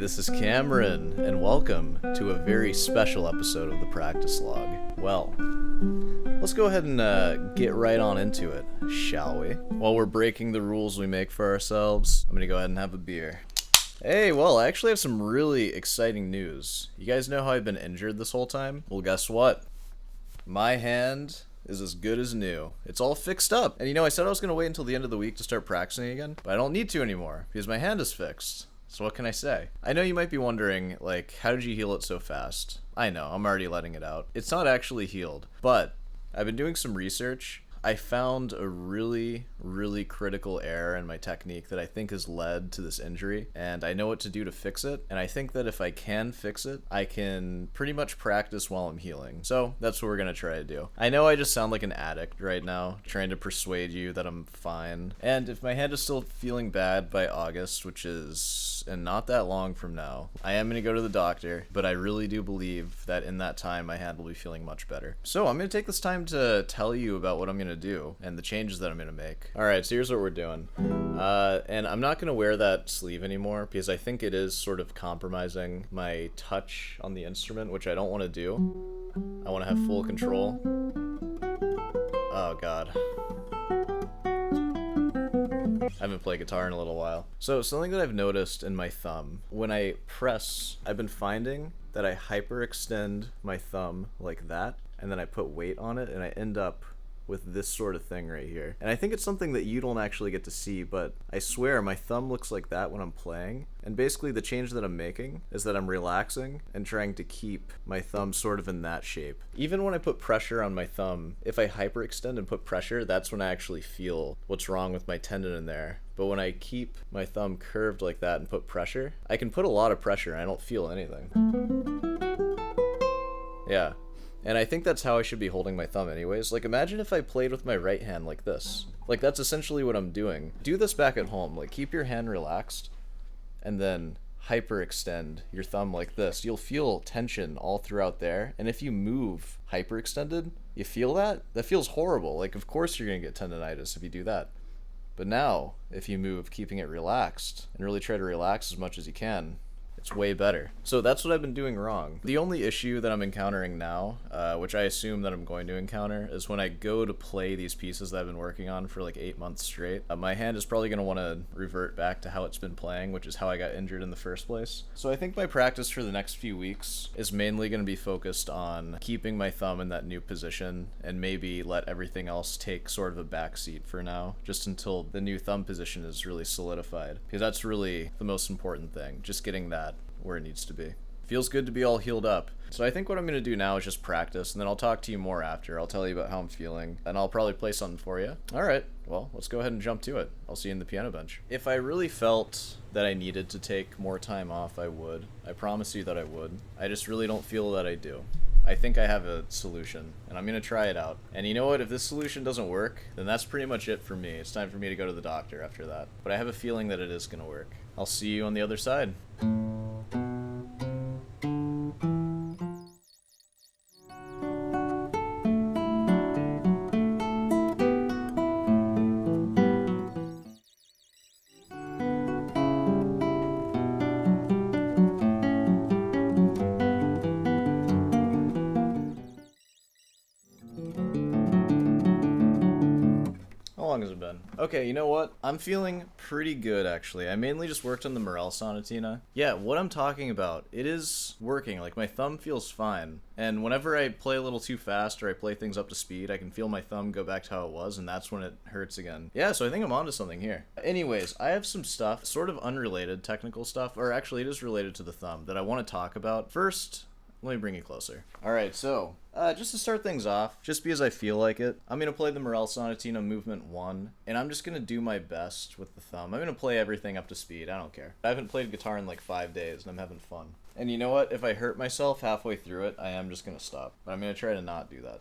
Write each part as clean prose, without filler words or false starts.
this is Cameron, and welcome to a very special episode of the Practice Log. Well, let's go ahead and get right on into it, shall we? While we're breaking the rules we make for ourselves, I'm gonna go ahead and have a beer. Hey, well, I actually have some really exciting news. You guys know how I've been injured this whole time? Well, guess what? My hand is as good as new. It's all fixed up. And I said I was gonna wait until the end of the week to start practicing again, but I don't need to anymore because my hand is fixed. So what can I say? I know you might be wondering, how did you heal it so fast? I know, I'm already letting it out. It's not actually healed, but I've been doing some research. I found a really critical error in my technique that I think has led to this injury, and I know what to do to fix it, and I think that if I can fix it, I can pretty much practice while I'm healing. So that's what we're gonna try to do. I know I just sound like an addict right now, trying to persuade you that I'm fine, and if my hand is still feeling bad by August, which is and not that long from now, I am gonna go to the doctor, but I really do believe that in that time my hand will be feeling much better. So I'm gonna take this time to tell you about what I'm gonna do and the changes that I'm gonna make. Alright, so here's what we're doing. And I'm not gonna wear that sleeve anymore because I think it is sort of compromising my touch on the instrument, which I don't want to do. I want to have full control. Oh god. I haven't played guitar in a little while. So something that I've noticed in my thumb, when I press, I've been finding that I hyperextend my thumb like that, and then I put weight on it, and I end up with this sort of thing right here. And I think it's something that you don't actually get to see, but I swear my thumb looks like that when I'm playing. And basically the change that I'm making is that I'm relaxing and trying to keep my thumb sort of in that shape. Even when I put pressure on my thumb, if I hyperextend and put pressure, that's when I actually feel what's wrong with my tendon in there. But when I keep my thumb curved like that and put pressure, I can put a lot of pressure and I don't feel anything. Yeah. And I think that's how I should be holding my thumb anyways. Imagine if I played with my right hand like this. That's essentially what I'm doing. Do this back at home. Keep your hand relaxed and then hyperextend your thumb like this. You'll feel tension all throughout there. And if you move hyperextended, you feel that? That feels horrible. Of course you're going to get tendonitis if you do that. But now, if you move keeping it relaxed and really try to relax as much as you can, it's way better. So that's what I've been doing wrong. The only issue that I'm encountering now, which I assume that I'm going to encounter, is when I go to play these pieces that I've been working on for 8 months straight, my hand is probably going to want to revert back to how it's been playing, which is how I got injured in the first place. So I think my practice for the next few weeks is mainly going to be focused on keeping my thumb in that new position and maybe let everything else take sort of a backseat for now, just until the new thumb position is really solidified. Because that's really the most important thing, just getting that where it needs to be. Feels good to be all healed up. So I think what I'm going to do now is just practice, and then I'll talk to you more after. I'll tell you about how I'm feeling, and I'll probably play something for you. Alright, well, let's go ahead and jump to it. I'll see you in the piano bench. If I really felt that I needed to take more time off, I would. I promise you that I would. I just really don't feel that I do. I think I have a solution, and I'm going to try it out. And you know what? If this solution doesn't work, then that's pretty much it for me. It's time for me to go to the doctor after that. But I have a feeling that it is going to work. I'll see you on the other side. How long has it been? Okay, you know what? I'm feeling pretty good, actually. I mainly just worked on the Morel Sonatina. Yeah, what I'm talking about, it is working. My thumb feels fine. And whenever I play a little too fast or I play things up to speed, I can feel my thumb go back to how it was, and that's when it hurts again. Yeah, so I think I'm onto something here. Anyways, I have some stuff, sort of unrelated technical stuff, or actually it is related to the thumb, that I want to talk about. First, let me bring you closer. Alright, so, just to start things off, just because I feel like it, I'm going to play the Morel Sonatina Movement 1, and I'm just going to do my best with the thumb. I'm going to play everything up to speed, I don't care. I haven't played guitar in 5 days, and I'm having fun. And you know what? If I hurt myself halfway through it, I am just going to stop. But I'm going to try to not do that.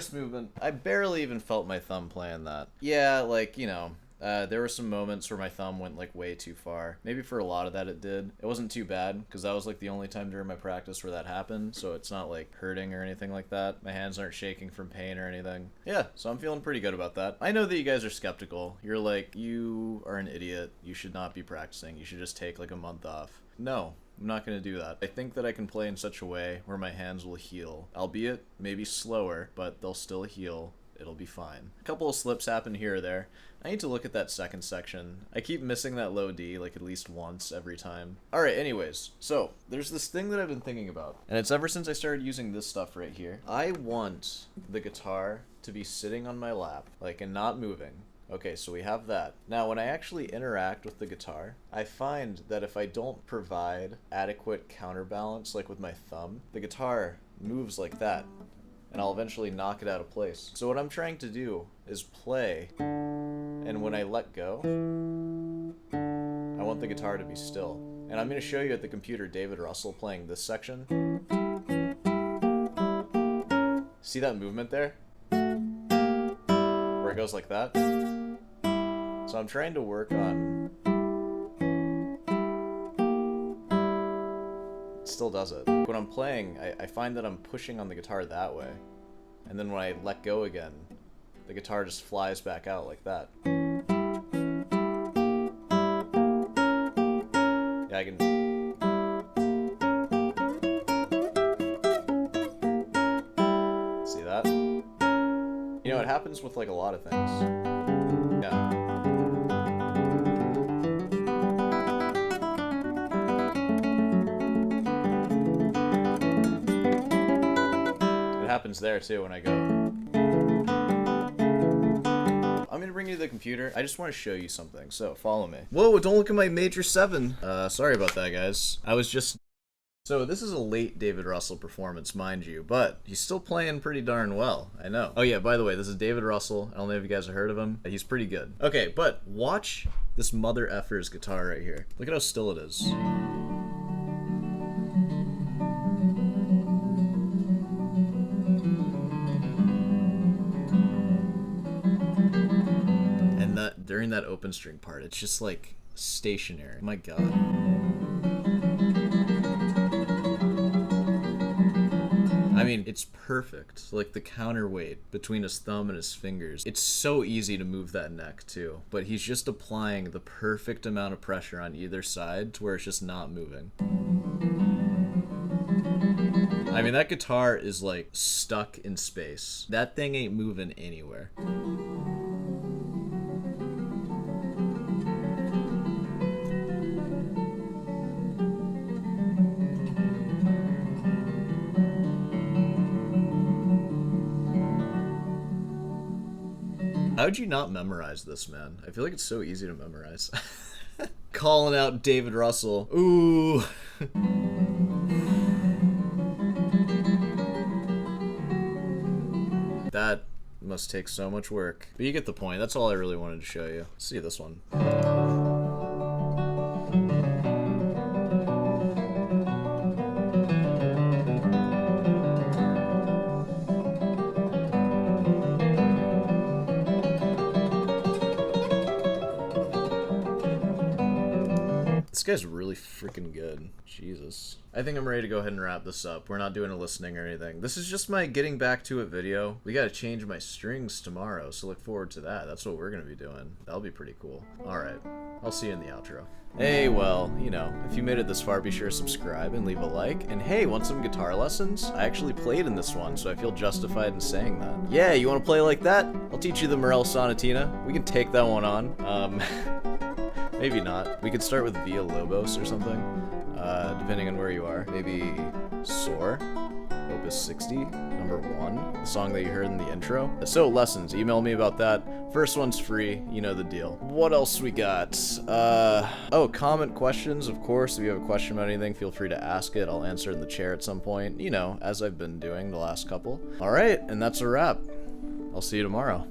first movement, I barely even felt my thumb playing that. Yeah, like, you know, there were some moments where my thumb went like way too far. Maybe for a lot of that it did. It wasn't too bad because that was like the only time during my practice where that happened, so it's not like hurting or anything like that. My hands aren't shaking from pain or anything. Yeah, so I'm feeling pretty good about that. I know that you guys are skeptical. You're like, you are an idiot. You should not be practicing. You should just take like a month off. No. I'm not going to do that. I think that I can play in such a way where my hands will heal. Albeit, maybe slower, but they'll still heal. It'll be fine. A couple of slips happen here or there. I need to look at that second section. I keep missing that low D like at least once every time. Alright, anyways. So, there's this thing that I've been thinking about. And it's ever since I started using this stuff right here. I want the guitar to be sitting on my lap, like, and not moving. Okay, so we have that. Now, when I actually interact with the guitar, I find that if I don't provide adequate counterbalance, like with my thumb, the guitar moves like that, and I'll eventually knock it out of place. So what I'm trying to do is play, and when I let go, I want the guitar to be still. And I'm going to show you at the computer David Russell playing this section. See that movement there? Where it goes like that? So I'm trying to work on... It still does it. When I'm playing, I find that I'm pushing on the guitar that way. And then when I let go again, the guitar just flies back out like that. Yeah, I can... See that? You know, it happens with like a lot of things. Yeah. Happens there too when I go. I'm gonna bring you to the computer. I just want to show you something, so follow me. Whoa, don't look at my major 7. Sorry about that, guys. I was just... So this is a late David Russell performance, mind you, but he's still playing pretty darn well, I know. Oh yeah, by the way, this is David Russell. I don't know if you guys have heard of him. He's pretty good. Okay, but watch this mother effer's guitar right here. Look at how still it is. During that open string part, it's just like stationary. My god. I mean, it's perfect. Like the counterweight between his thumb and his fingers. It's so easy to move that neck too, but he's just applying the perfect amount of pressure on either side to where it's just not moving. I mean, that guitar is like stuck in space. That thing ain't moving anywhere. How would you not memorize this, man? I feel like it's so easy to memorize. Calling out David Russell. Ooh. That must take so much work. But you get the point. That's all I really wanted to show you. Let's see this one. This guy's really freaking good. Jesus. I think I'm ready to go ahead and wrap this up. We're not doing a listening or anything. This is just my getting back to it video. We gotta change my strings tomorrow, so look forward to that. That's what we're gonna be doing. That'll be pretty cool. Alright, I'll see you in the outro. Hey, well, you know, if you made it this far, be sure to subscribe and leave a like. And hey, want some guitar lessons? I actually played in this one, so I feel justified in saying that. Yeah, you wanna play like that? I'll teach you the Morel Sonatina. We can take that one on. Maybe not. We could start with Villa-Lobos or something, depending on where you are. Maybe Soar, Opus 60, number 1, the song that you heard in the intro. So, lessons, email me about that. First one's free, you know the deal. What else we got? Oh, comment questions, of course. If you have a question about anything, feel free to ask it. I'll answer it in the chair at some point, you know, as I've been doing the last couple. Alright, and that's a wrap. I'll see you tomorrow.